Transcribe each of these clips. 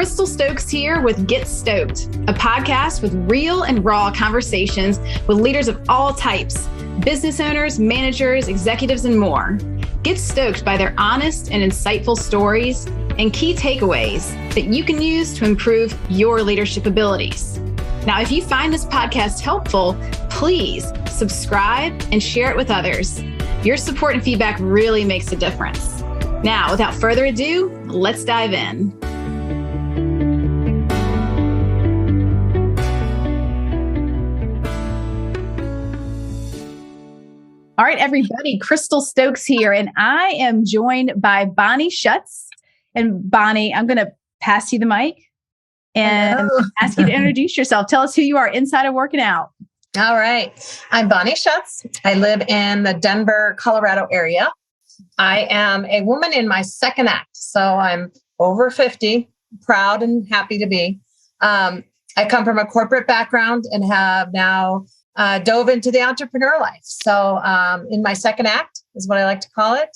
Crystal Stokes here with Get Stoked, a podcast with real and raw conversations with leaders of all types, business owners, managers, executives, and more. Get stoked by their honest and insightful stories and key takeaways that you can use to improve your leadership abilities. Now, if you find this podcast helpful, please subscribe and share it with others. Your support and feedback really makes a difference. Now, without further ado, let's dive in. All right, everybody, Crystal Stokes here, and I am joined by Bonnie Schutz. And Bonnie, I'm going to pass you the mic and ask you to introduce yourself. Tell us who you are inside of Working Out. All right. I'm Bonnie Schutz. I live in the Denver, Colorado area. I am a woman in my second act. So I'm over 50, proud and happy to be. I come from a corporate background and have now dove into the entrepreneur life. So in my second act is what I like to call it.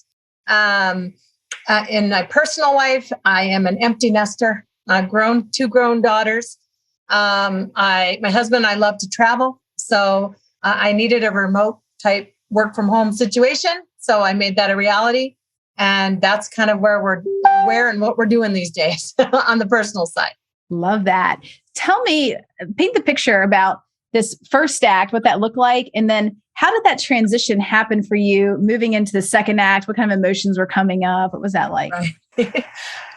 In my personal life, I am an empty nester. I've two grown daughters. My husband and I love to travel. So I needed a remote type work from home situation. So I made that a reality. And that's kind of where and what we're doing these days on the personal side. Love that. Tell me, paint the picture about this first act, what that looked like. And then how did that transition happen for you moving into the second act? What kind of emotions were coming up? What was that like? Right.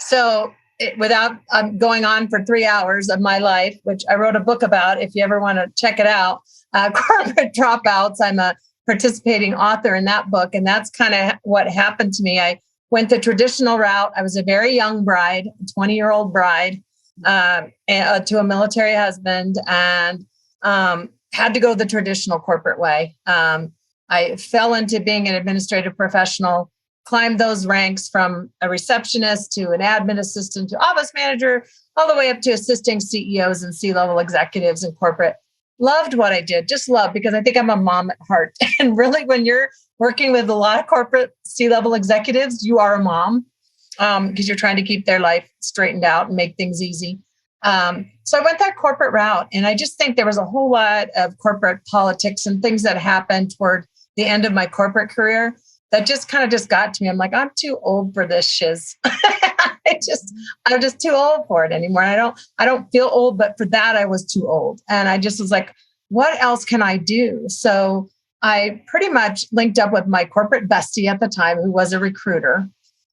So without going on for 3 hours of my life, which I wrote a book about, if you ever want to check it out, Corporate Dropouts, I'm a participating author in that book. And that's kind of what happened to me. I went the traditional route. I was a very young bride, a 20-year-old bride, to a military husband, and had to go the traditional corporate way. I fell into being an administrative professional, climbed those ranks from a receptionist to an admin assistant to office manager, all the way up to assisting CEOs and C-level executives in corporate. Loved what I did, just loved, because I think I'm a mom at heart. And really, when you're working with a lot of corporate C-level executives, you are a mom because you're trying to keep their life straightened out and make things easy. So I went that corporate route, and I just think there was a whole lot of corporate politics and things that happened toward the end of my corporate career that just got to me. I'm like, I'm too old for this shiz. I'm just too old for it anymore. And I don't feel old, but for that, I was too old. And I just was like, what else can I do? So I pretty much linked up with my corporate bestie at the time, who was a recruiter.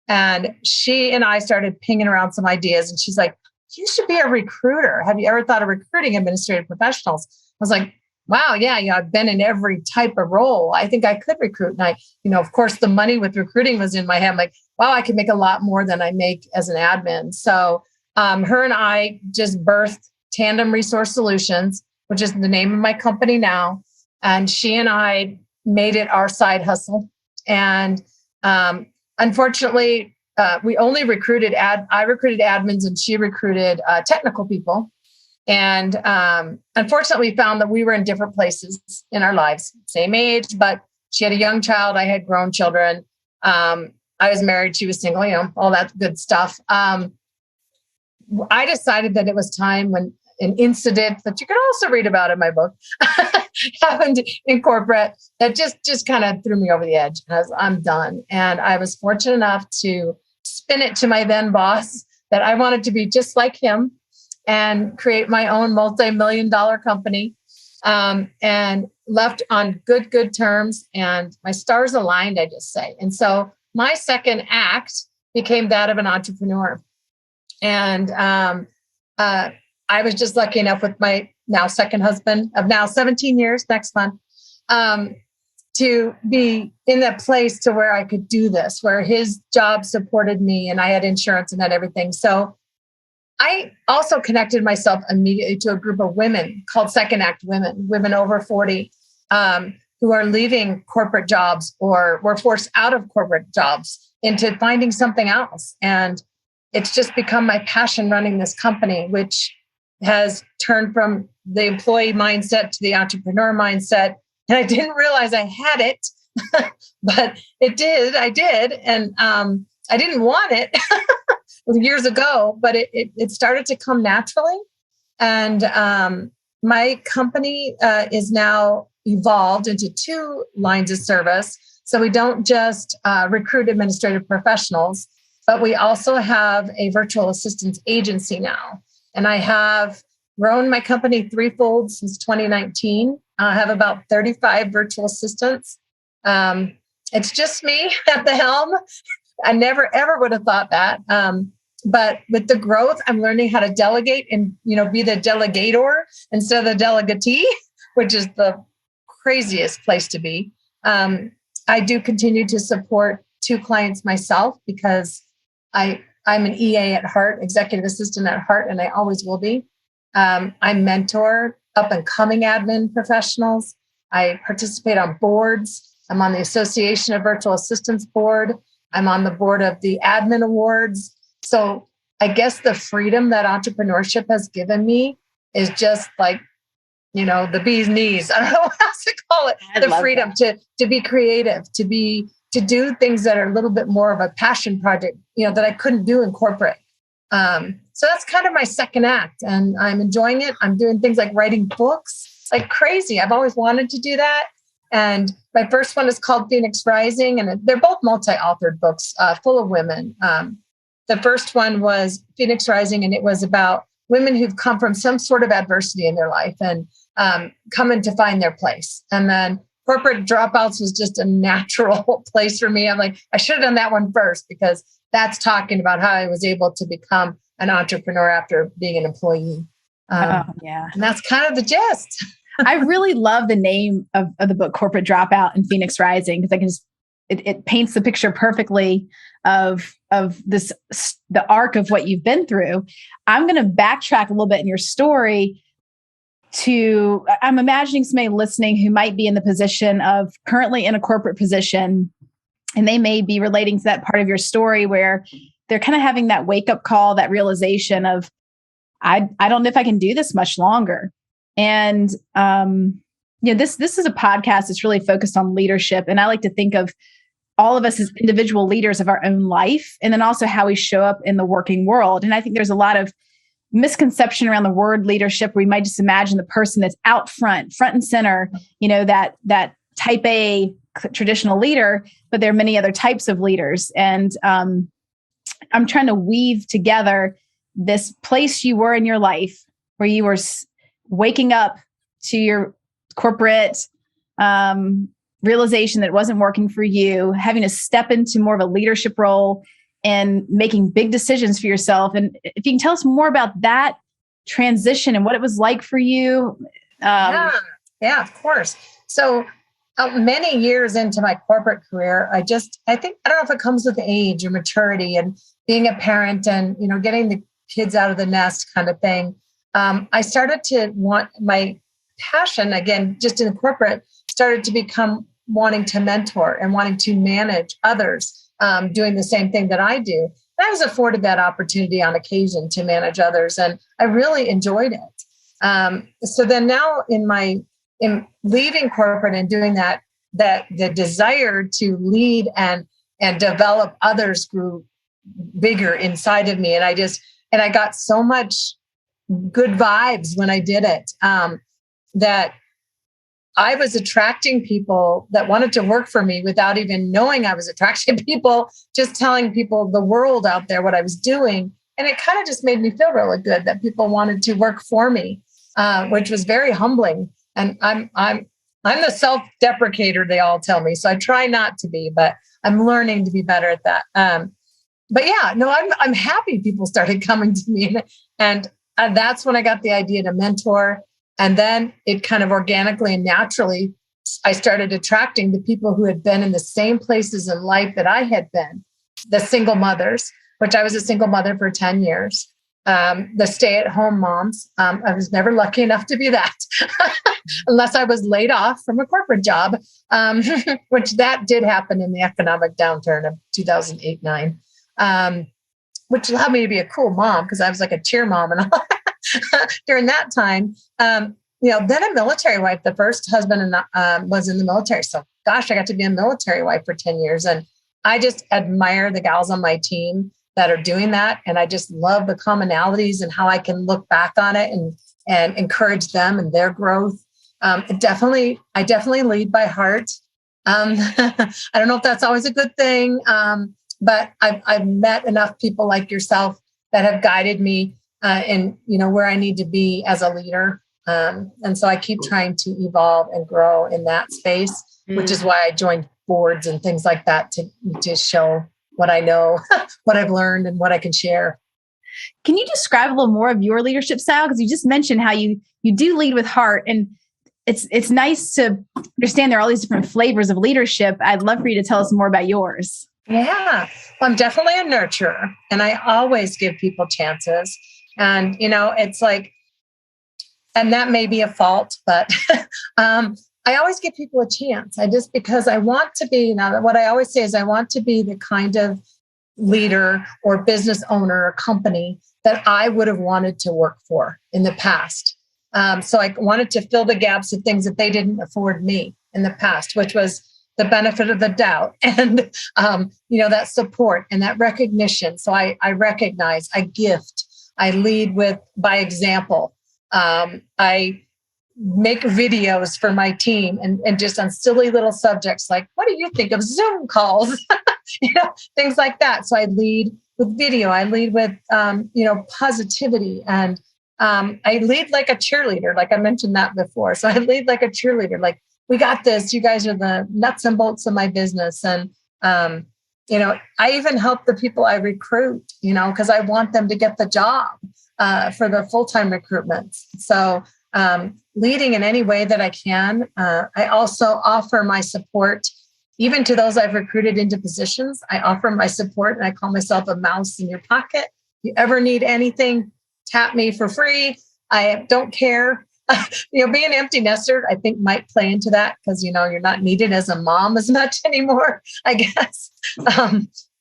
And she and I started pinging around some ideas. And she's like, you should be a recruiter. Have you ever thought of recruiting administrative professionals? I was like, wow, yeah, I've been in every type of role. I think I could recruit. And I, of course, the money with recruiting was in my head. I'm like, wow, I could make a lot more than I make as an admin. So her and I just birthed Tandem Resource Solutions, which is the name of my company now. And she and I made it our side hustle. And unfortunately, we only recruited I recruited admins and she recruited technical people. And unfortunately, we found that we were in different places in our lives, same age, but she had a young child. I had grown children. I was married. She was single, all that good stuff. I decided that it was time when an incident that you can also read about in my book happened in corporate that just kind of threw me over the edge. I'm done. And I was fortunate enough to spin it to my then boss that I wanted to be just like him and create my own multi-million-dollar company, and left on good terms. And my stars aligned, I just say. And so my second act became that of an entrepreneur. And I was just lucky enough with my now second husband of now 17 years next month, to be in that place to where I could do this, where his job supported me and I had insurance and had everything. So I also connected myself immediately to a group of women called Second Act women over 40, who are leaving corporate jobs or were forced out of corporate jobs into finding something else. And it's just become my passion running this company, which has turned from the employee mindset to the entrepreneur mindset. And I didn't realize I had it, but it did. I did. And I didn't want it. years ago, but it started to come naturally. And my company is now evolved into 2 lines of service. So we don't just recruit administrative professionals, but we also have a virtual assistance agency now. And I have grown my company threefold since 2019. I have about 35 virtual assistants. It's just me at the helm. I never, ever would have thought that. But with the growth, I'm learning how to delegate and, be the delegator instead of the delegatee, which is the craziest place to be. I do continue to support 2 clients myself because I'm an EA at heart, executive assistant at heart, and I always will be. I mentor up and coming admin professionals. I participate on boards. I'm on the Association of Virtual Assistants board. I'm on the board of the Admin Awards. So I guess the freedom that entrepreneurship has given me is just like, the bee's knees. I don't know what else to call it. The freedom to be creative, to do things that are a little bit more of a passion project, that I couldn't do in corporate. So that's kind of my second act, and I'm enjoying it. I'm doing things like writing books like crazy. I've always wanted to do that. And my first one is called Phoenix Rising, and they're both multi-authored books full of women. The first one was Phoenix Rising, and it was about women who've come from some sort of adversity in their life and coming to find their place. And then Corporate Dropouts was just a natural place for me. I'm like, I should have done that one first because that's talking about how I was able to become an entrepreneur after being an employee. And that's kind of the gist. I really love the name of the book, Corporate Dropout and Phoenix Rising, because I can just, it paints the picture perfectly of this, the arc of what you've been through. I'm going to backtrack a little bit in your story I'm imagining somebody listening who might be in the position of currently in a corporate position, and they may be relating to that part of your story where they're kind of having that wake up call, that realization of, I don't know if I can do this much longer. And, this is a podcast that's really focused on leadership. And I like to think of all of us as individual leaders of our own life, and then also how we show up in the working world. And I think there's a lot of misconception around the word leadership, where you might just imagine the person that's out front and center, that type A traditional leader, but there are many other types of leaders. And I'm trying to weave together this place you were in your life where you were waking up to your corporate realization that it wasn't working for you, having to step into more of a leadership role and making big decisions for yourself. And if you can tell us more about that transition and what it was like for you. Yeah, of course. So many years into my corporate career, I don't know if it comes with age or maturity and being a parent and, getting the kids out of the nest kind of thing. I started to want my passion, again, just in corporate, started to become wanting to mentor and wanting to manage others. Doing the same thing that I do. And I was afforded that opportunity on occasion to manage others, and I really enjoyed it. So then now in leaving corporate and doing that the desire to lead and develop others grew bigger inside of me. And I got so much good vibes when I did it, that I was attracting people that wanted to work for me without even knowing I was attracting people, just telling people the world out there what I was doing. And it kind of just made me feel really good that people wanted to work for me, which was very humbling. And I'm the self-deprecator, they all tell me. So I try not to be, but I'm learning to be better at that. I'm happy people started coming to me. And that's when I got the idea to mentor. And then it kind of organically and naturally, I started attracting the people who had been in the same places in life that I had been, the single mothers, which I was a single mother for 10 years, the stay-at-home moms. I was never lucky enough to be that, unless I was laid off from a corporate job, which that did happen in the economic downturn of 2008-9, which allowed me to be a cool mom because I was like a cheer mom and all. During that time, then a military wife. The first husband was in the military. So gosh, I got to be a military wife for 10 years. And I just admire the gals on my team that are doing that. And I just love the commonalities and how I can look back on it and encourage them and their growth. I definitely lead by heart. I don't know if that's always a good thing, but I've met enough people like yourself that have guided me in where I need to be as a leader. And so I keep trying to evolve and grow in that space, which is why I joined boards and things like that to show what I know, what I've learned, and what I can share. Can you describe a little more of your leadership style? Because you just mentioned how you do lead with heart, and it's nice to understand there are all these different flavors of leadership. I'd love for you to tell us more about yours. Yeah, well, I'm definitely a nurturer, and I always give people chances. And, it's like, and that may be a fault, but I always give people a chance. Because I want to be, what I always say is I want to be the kind of leader or business owner or company that I would have wanted to work for in the past. So I wanted to fill the gaps of things that they didn't afford me in the past, which was the benefit of the doubt and, that support and that recognition. So I recognize, I gift, I lead by example. I make videos for my team and just on silly little subjects like, what do you think of Zoom calls? Things like that. So I lead with video. I lead with, positivity. And I lead like a cheerleader, like I mentioned that before. So I lead like a cheerleader, like, we got this. You guys are the nuts and bolts of my business. And, I even help the people I recruit, because I want them to get the job for the full-time recruitment. So leading in any way that I can. I also offer my support, even to those I've recruited into positions. I offer my support, and I call myself a mouse in your pocket. If you ever need anything, tap me for free. I don't care. Being an empty nester, I think might play into that because, you're not needed as a mom as much anymore, I guess.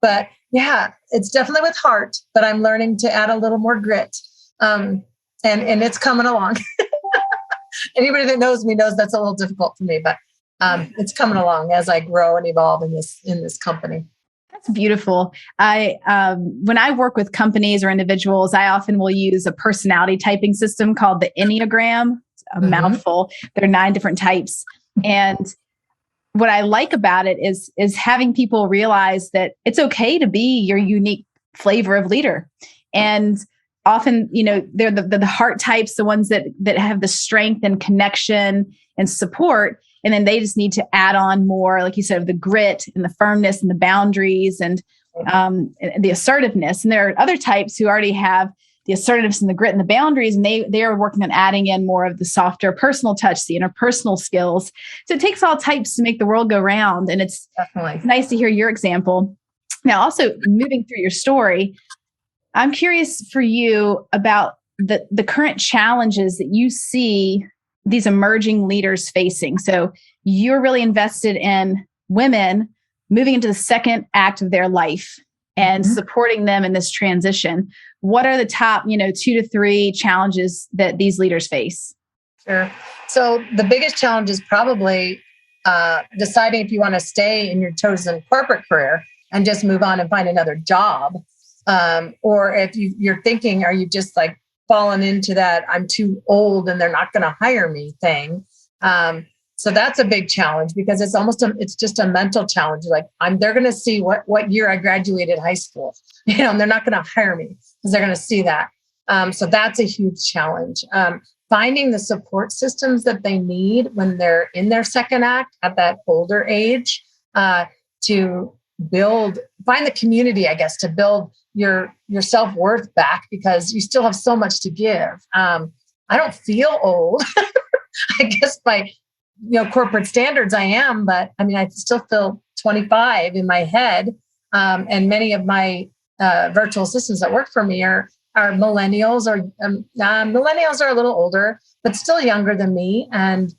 But yeah, it's definitely with heart, but I'm learning to add a little more grit. And it's coming along. Anybody that knows me knows that's a little difficult for me, but it's coming along as I grow and evolve in this company. That's beautiful. When I work with companies or individuals, I often will use a personality typing system called the Enneagram. It's a mouthful. There are 9 different types. And what I like about it is having people realize that it's okay to be your unique flavor of leader. And often, they're the heart types, the ones that have the strength and connection and support. And then they just need to add on more, like you said, of the grit and the firmness and the boundaries and the assertiveness. And there are other types who already have the assertiveness and the grit and the boundaries, and they are working on adding in more of the softer personal touch, the interpersonal skills. So it takes all types to make the world go round. And it's definitely nice to hear your example. Now, also moving through your story, I'm curious for you about the current challenges that you see these emerging leaders facing. So you're really invested in women moving into the second act of their life and supporting them in this transition. What are the top, 2 to 3 challenges that these leaders face? Sure. So the biggest challenge is probably deciding if you want to stay in your chosen corporate career and just move on and find another job. Or if you're thinking, are you just like fallen into that I'm too old and they're not going to hire me thing. So that's a big challenge because it's just a mental challenge. Like they're going to see what year I graduated high school, and they're not going to hire me because they're going to see that. So that's a huge challenge. Finding the support systems that they need when they're in their second act at that older age, to find the community, I guess, to build your self-worth back because you still have so much to give. I don't feel old. I guess by corporate standards I am, but I mean I still feel 25 in my head. And many of my virtual assistants that work for me are millennials, or millennials are a little older, but still younger than me. And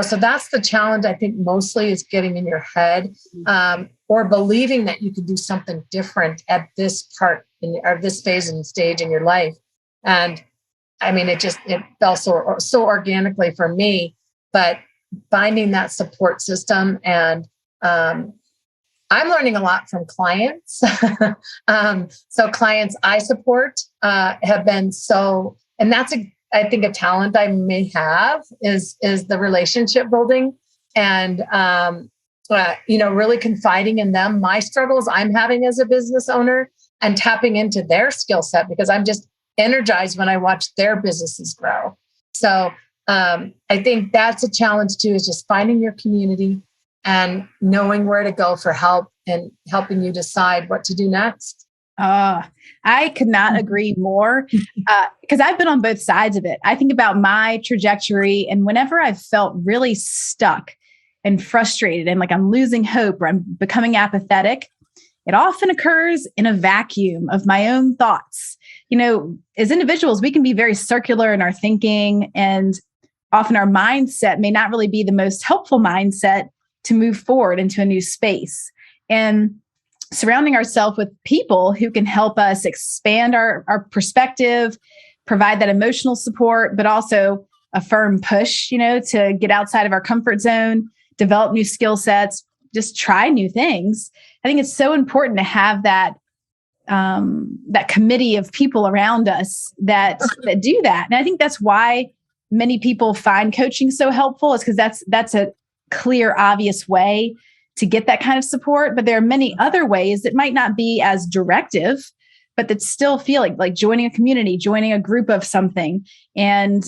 so that's the challenge. I think mostly is getting in your head, or believing that you can do something different at this part or this phase and stage in your life. And I mean, it fell so organically for me, but finding that support system and I'm learning a lot from clients. So clients I support have been so, and that's I think a talent I may have is the relationship building and, really confiding in them, my struggles I'm having as a business owner and tapping into their skill set because I'm just energized when I watch their businesses grow. So I think that's a challenge too, is just finding your community and knowing where to go for help and helping you decide what to do next. I could not agree more because I've been on both sides of it. I think about my trajectory, and whenever I've felt really stuck and frustrated and like I'm losing hope or I'm becoming apathetic, it often occurs in a vacuum of my own thoughts. As individuals, we can be very circular in our thinking, and often our mindset may not really be the most helpful mindset to move forward into a new space. And surrounding ourselves with people who can help us expand our perspective, provide that emotional support, but also a firm push, to get outside of our comfort zone, develop new skill sets, just try new things. I think it's so important to have that committee of people around us that do that. And I think that's why many people find coaching so helpful, is because that's a clear, obvious way to get that kind of support. But there are many other ways that might not be as directive, but that still feel like joining a community, joining a group of something, and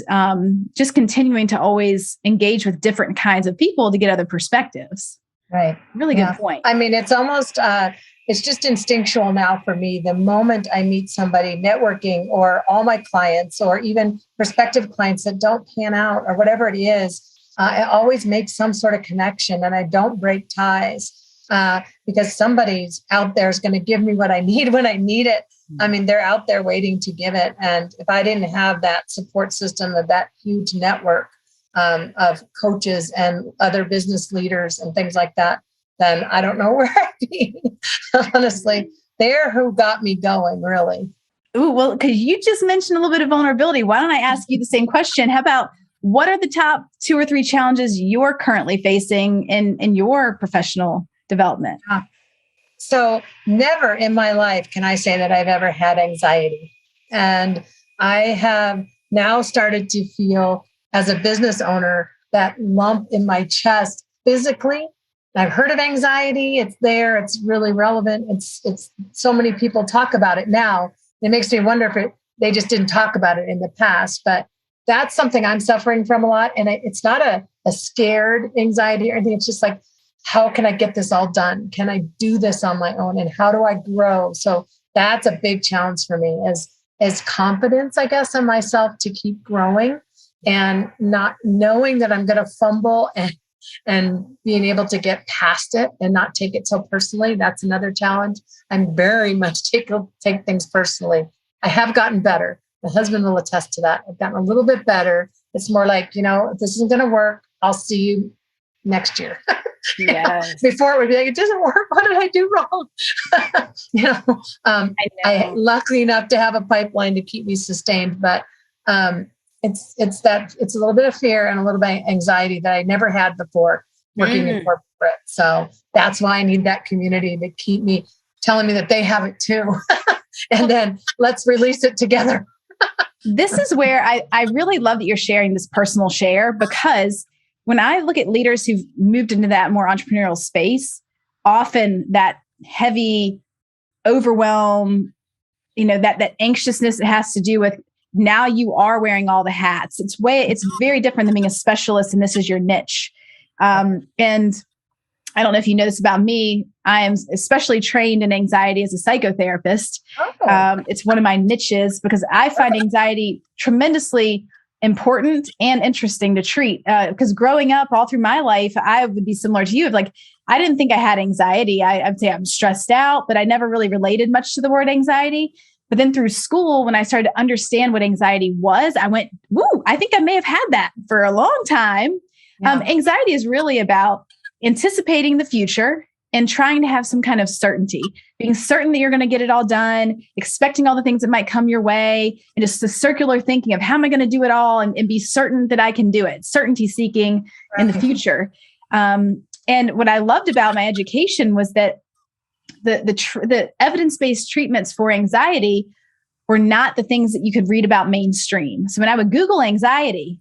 just continuing to always engage with different kinds of people to get other perspectives. Right. Really good point. I mean, it's almost, it's just instinctual now for me. The moment I meet somebody networking, or all my clients, or even prospective clients that don't pan out or whatever it is, I always make some sort of connection, and I don't break ties because somebody's out there is going to give me what I need when I need it. I mean, they're out there waiting to give it. And if I didn't have that support system of that huge network of coaches and other business leaders and things like that, then I don't know where I'd be. Honestly, they're who got me going, really. Ooh, well, because you just mentioned a little bit of vulnerability. Why don't I ask you the same question? How about, what are the top 2 or 3 challenges you're currently facing in your professional development? So never in my life can I say that I've ever had anxiety. And I have now started to feel, as a business owner, that lump in my chest physically. I've heard of anxiety. It's there. It's really relevant. It's so many people talk about it now. It makes me wonder if they just didn't talk about it in the past. But that's something I'm suffering from a lot. And it's not a scared anxiety or anything. It's just like, how can I get this all done? Can I do this on my own? And how do I grow? So that's a big challenge for me, is confidence, I guess, in myself to keep growing, and not knowing that I'm going to fumble, and being able to get past it and not take it so personally. That's another challenge. I'm very much take things personally. I have gotten better. My husband will attest to that. I've gotten a little bit better. It's more like, if this isn't going to work, I'll see you next year. Yes. Before it would be like, it doesn't work. What did I do wrong? I lucky enough to have a pipeline to keep me sustained, but it's a little bit of fear and a little bit of anxiety that I never had before working in corporate. So that's why I need that community to keep me telling me that they have it too. And then let's release it together. This is where I really love that you're sharing this personal share, because when I look at leaders who've moved into that more entrepreneurial space, often that heavy overwhelm, that anxiousness that has to do with, now you are wearing all the hats. It's very different than being a specialist, and this is your niche. And I don't know if you know this about me. I am especially trained in anxiety as a psychotherapist. It's one of my niches because I find anxiety tremendously important and interesting to treat. Because growing up all through my life, I would be similar to you. I didn't think I had anxiety. I'd say I'm stressed out, but I never really related much to the word anxiety. But then through school, when I started to understand what anxiety was, I went, woo, I think I may have had that for a long time. Yeah. Anxiety is really about anticipating the future and trying to have some kind of certainty, being certain that you're going to get it all done, expecting all the things that might come your way, and just the circular thinking of how am I going to do it all, and be certain that I can do it, certainty seeking in the future. And what I loved about my education was that the evidence-based treatments for anxiety were not the things that you could read about mainstream. So when I would Google anxiety,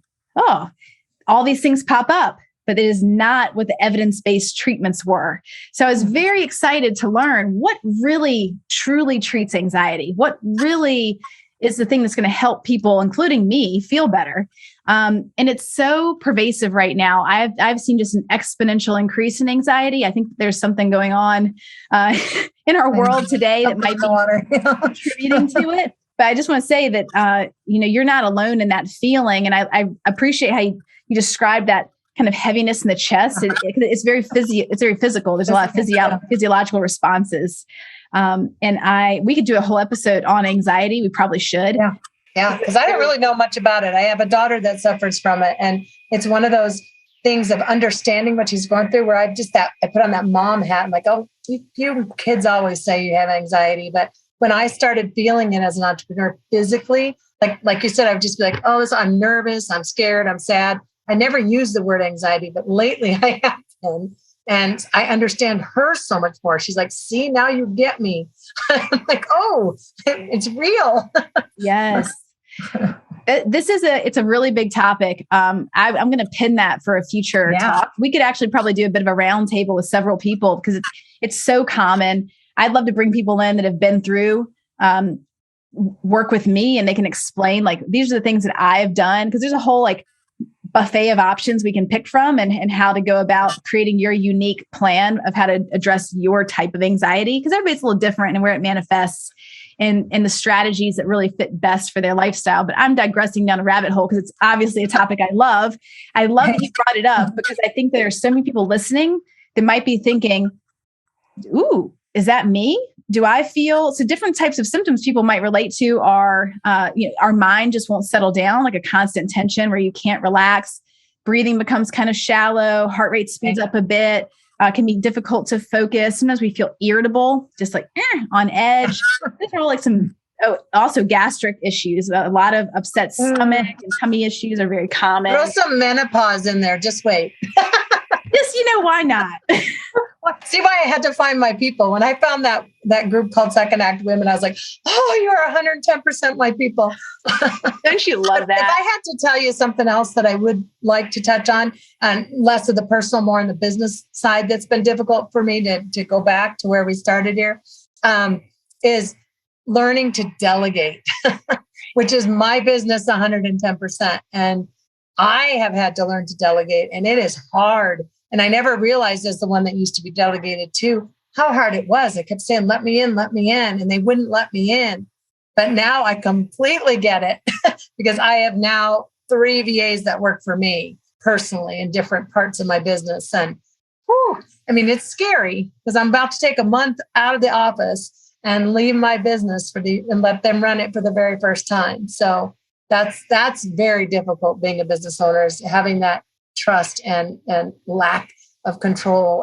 all these things pop up, but it is not what the evidence-based treatments were. So I was very excited to learn what really truly treats anxiety, what really is the thing that's going to help people, including me, feel better. And it's so pervasive right now. I've seen just an exponential increase in anxiety. I think there's something going on in our world today that might be contributing to it. But I just want to say that you're not alone in that feeling, and I appreciate how you described that kind of heaviness in the chest. It's very physical. There's a lot of physiological responses. We could do a whole episode on anxiety. We probably should. Yeah. Because I don't really know much about it. I have a daughter that suffers from it. And it's one of those things of understanding what she's going through where I put on that mom hat. I'm like, oh, you kids always say you have anxiety. But when I started feeling it as an entrepreneur physically, like you said, I would just be like, oh, I'm nervous, I'm scared, I'm sad. I never used the word anxiety, but lately I have been. And I understand her so much more. She's like, see, now you get me. I'm like, oh, it's real. Yes. It's a really big topic. I'm going to pin that for a future talk. We could actually probably do a bit of a round table with several people because it's so common. I'd love to bring people in that have been through work with me, and they can explain like, these are the things that I've done. Because there's a whole like buffet of options we can pick from and how to go about creating your unique plan of how to address your type of anxiety. Because everybody's a little different and where it manifests and the strategies that really fit best for their lifestyle. But I'm digressing down a rabbit hole because it's obviously a topic I love. I love that you brought it up because I think there are so many people listening that might be thinking, ooh, is that me? Do I feel so? Different types of symptoms people might relate to are, our mind just won't settle down, like a constant tension where you can't relax. Breathing becomes kind of shallow. Heart rate speeds up a bit. Can be difficult to focus. Sometimes we feel irritable, just like on edge. These are all like also gastric issues. A lot of upset stomach and tummy issues are very common. Throw some menopause in there. Just wait. Just, why not? See why I had to find my people. When I found that group called Second Act Women, I was like, oh, you are 110% my people. Don't you love that? If I had to tell you something else that I would like to touch on, and less of the personal, more on the business side that's been difficult for me to go back to where we started here, is learning to delegate, which is my business 110%. And I have had to learn to delegate, and it is hard. And I never realized, as the one that used to be delegated to, how hard it was. I kept saying, let me in. And they wouldn't let me in. But now I completely get it because I have now 3 VAs that work for me personally in different parts of my business. And it's scary because I'm about to take a month out of the office and leave my business and let them run it for the very first time. So that's very difficult being a business owner, is having that trust and lack of control.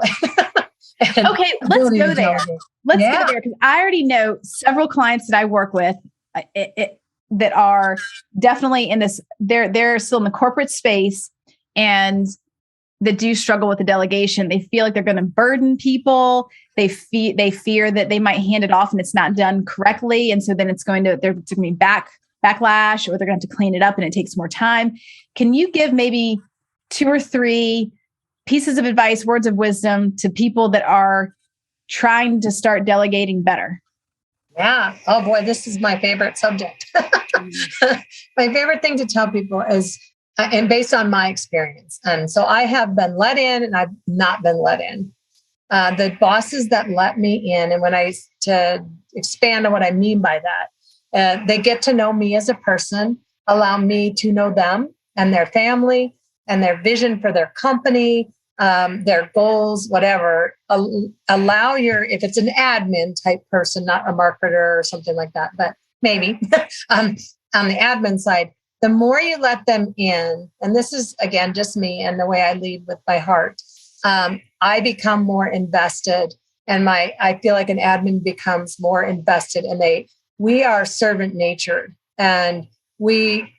Okay, let's go there. Let's go there because I already know several clients that I work with that are definitely in this. They're still in the corporate space and that do struggle with the delegation. They feel like they're going to burden people. They fear that they might hand it off and it's not done correctly, and so then there's going to be backlash, or they're going to have to clean it up and it takes more time. Can you give maybe 2 or 3 pieces of advice, words of wisdom to people that are trying to start delegating better? Yeah. Oh boy, this is my favorite subject. My favorite thing to tell people is, and based on my experience. And so I have been let in and I've not been let in. The bosses that let me in, and to expand on what I mean by that, they get to know me as a person, allow me to know them and their family and their vision for their company, their goals, whatever. If it's an admin type person, not a marketer or something like that, but maybe on the admin side, the more you let them in, and this is, again, just me and the way I lead with my heart, I become more invested, and I feel like an admin becomes more invested, and we are servant natured, and we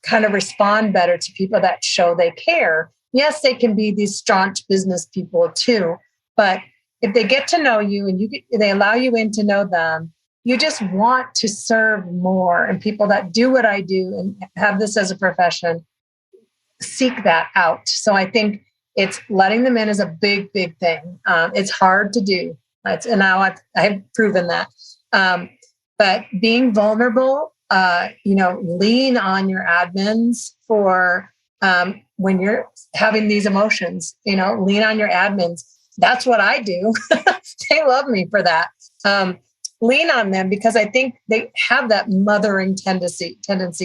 kind of respond better to people that show they care. Yes, they can be these staunch business people too, but if they get to know you and they allow you in to know them, you just want to serve more. And people that do what I do and have this as a profession seek that out. So I think it's letting them in is a big, big thing. It's hard to do. And now I've proven that. But being vulnerable, lean on your admins for when you're having these emotions, lean on your admins. That's what I do. They love me for that. Lean on them because I think they have that mothering tendency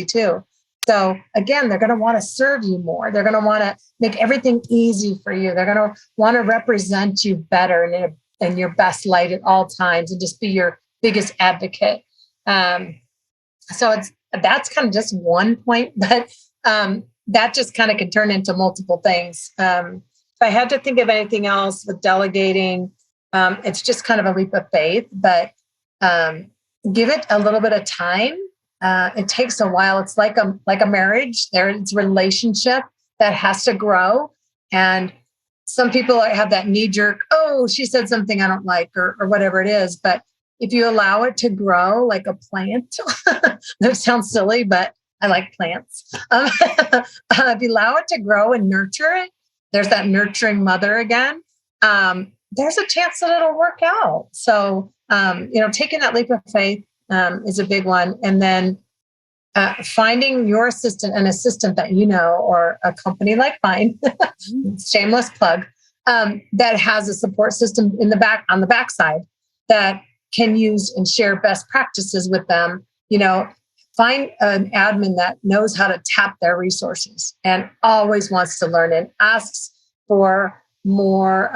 too. So again, they're going to want to serve you more. They're going to want to make everything easy for you. They're going to want to represent you better and in your best light at all times and just be your biggest advocate. So that's kind of just one point, but that just kind of can turn into multiple things. If I had to think of anything else with delegating, it's just kind of a leap of faith, but give it a little bit of time. It takes a while. It's like a marriage. It's a relationship that has to grow. And some people have that knee jerk, oh, she said something I don't like, or whatever it is. But if you allow it to grow like a plant, that sounds silly, but I like plants. If you allow it to grow and nurture it, there's that nurturing mother again. There's a chance that it'll work out. So, taking that leap of faith is a big one. And then finding your assistant, an assistant that or a company like mine, shameless plug, that has a support system on the backside that can use and share best practices with them. Find an admin that knows how to tap their resources and always wants to learn and asks for more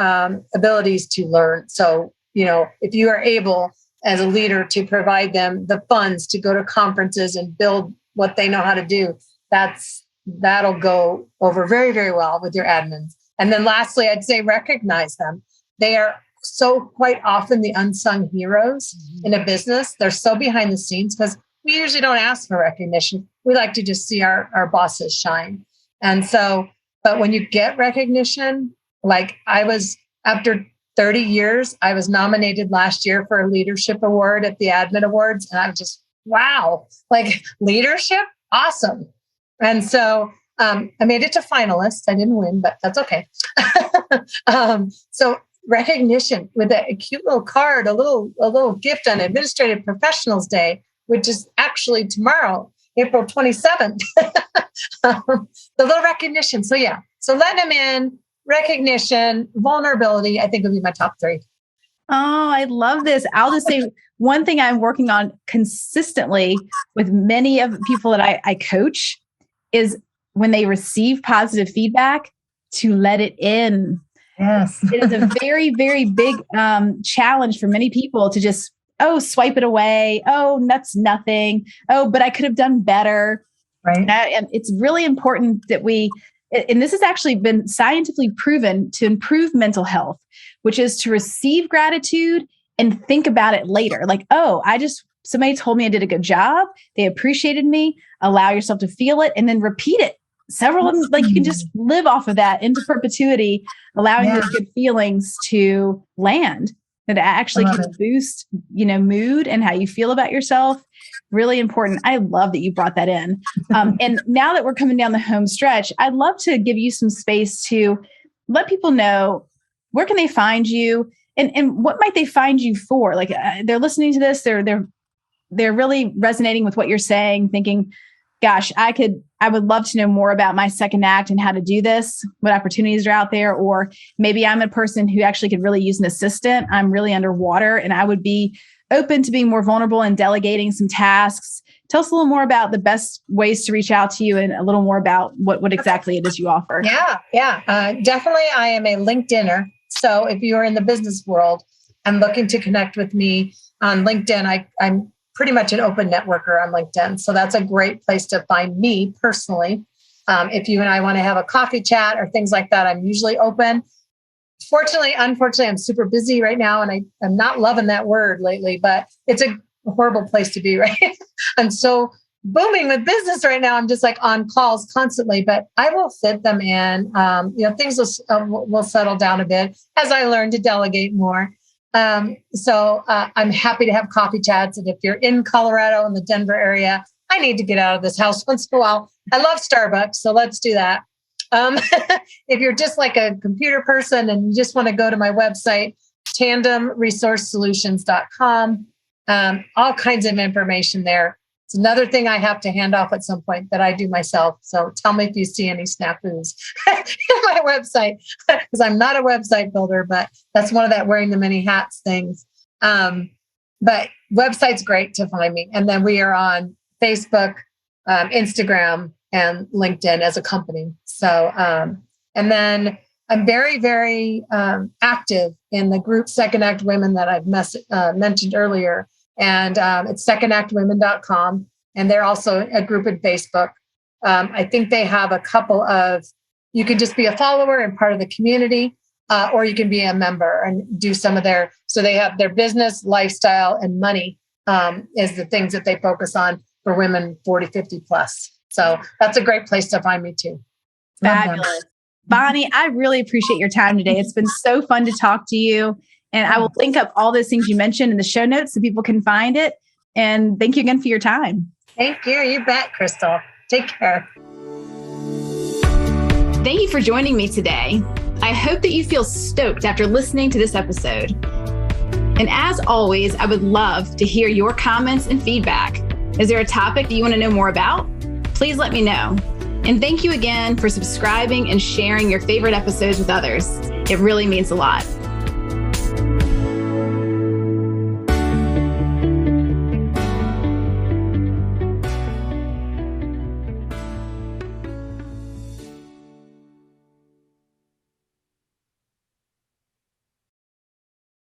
abilities to learn. So, if you are able as a leader to provide them the funds to go to conferences and build what they know how to do, that'll go over very, very well with your admins. And then lastly, I'd say recognize them. They are so quite often the unsung heroes in a business. They're so behind the scenes because we usually don't ask for recognition. We like to just see our bosses shine. And so, but when you get recognition, like I was, after 30 years, I was nominated last year for a leadership award at the Admin Awards. And I'm just, wow, like leadership, awesome. And so I made it to finalists. I didn't win, but that's okay. So recognition with a cute little card, a little gift on Administrative Professionals Day, which is actually tomorrow, April 27th. The little recognition. So yeah, so letting them in, recognition, vulnerability, I think would be my top three. Oh, I love this. I'll just say one thing I'm working on consistently with many of the people that I coach is when they receive positive feedback, to let it in. Yes. It is a very, very big challenge for many people to just, swipe it away. Oh, that's nothing. Oh, but I could have done better. Right. And it's really important that and this has actually been scientifically proven to improve mental health, which is to receive gratitude and think about it later. Like, somebody told me I did a good job. They appreciated me. Allow yourself to feel it and then repeat it. Several of them, like you can just live off of that into perpetuity, allowing those good feelings to land. That actually can boost, mood and how you feel about yourself. Really important. I love that you brought that in. And now that we're coming down the home stretch, I'd love to give you some space to let people know where can they find you and what might they find you for? Like they're listening to this, they're really resonating with what you're saying, thinking, gosh, I would love to know more about my second act and how to do this, what opportunities are out there. Or maybe I'm a person who actually could really use an assistant. I'm really underwater and I would be open to being more vulnerable and delegating some tasks. Tell us a little more about the best ways to reach out to you and a little more about what exactly it is you offer. Yeah. Definitely. I am a LinkedIner. So if you're in the business world and looking to connect with me on LinkedIn, I'm pretty much an open networker on LinkedIn. So that's a great place to find me personally. If you and I want to have a coffee chat or things like that, I'm usually open. Unfortunately, I'm super busy right now and I'm not loving that word lately, but it's a horrible place to be, right? I'm so booming with business right now. I'm just like on calls constantly, but I will fit them in. Things will settle down a bit as I learn to delegate more. So I'm happy to have coffee chats. And if you're in Colorado in the Denver area, I need to get out of this house once in a while. I love Starbucks, so let's do that. If you're just like a computer person and you just want to go to my website, tandemresourcesolutions.com, all kinds of information there. It's another thing I have to hand off at some point that I do myself. So tell me if you see any snafus in my website, because I'm not a website builder, but that's one of that wearing the many hats things. But website's great to find me. And then we are on Facebook, Instagram, and LinkedIn as a company. So, and then I'm very, very active in the group Second Act Women that I've mentioned earlier. And it's secondactwomen.com. And they're also a group in Facebook. I think they have a couple of, you can just be a follower and part of the community, or you can be a member and do some of so they have their business, lifestyle, and money is the things that they focus on for women 40, 50 plus. So that's a great place to find me too. Fabulous. Bonnie, I really appreciate your time today. It's been so fun to talk to you. And I will link up all those things you mentioned in the show notes so people can find it. And thank you again for your time. Thank you. You bet, Crystal. Take care. Thank you for joining me today. I hope that you feel stoked after listening to this episode. And as always, I would love to hear your comments and feedback. Is there a topic that you want to know more about? Please let me know. And thank you again for subscribing and sharing your favorite episodes with others. It really means a lot.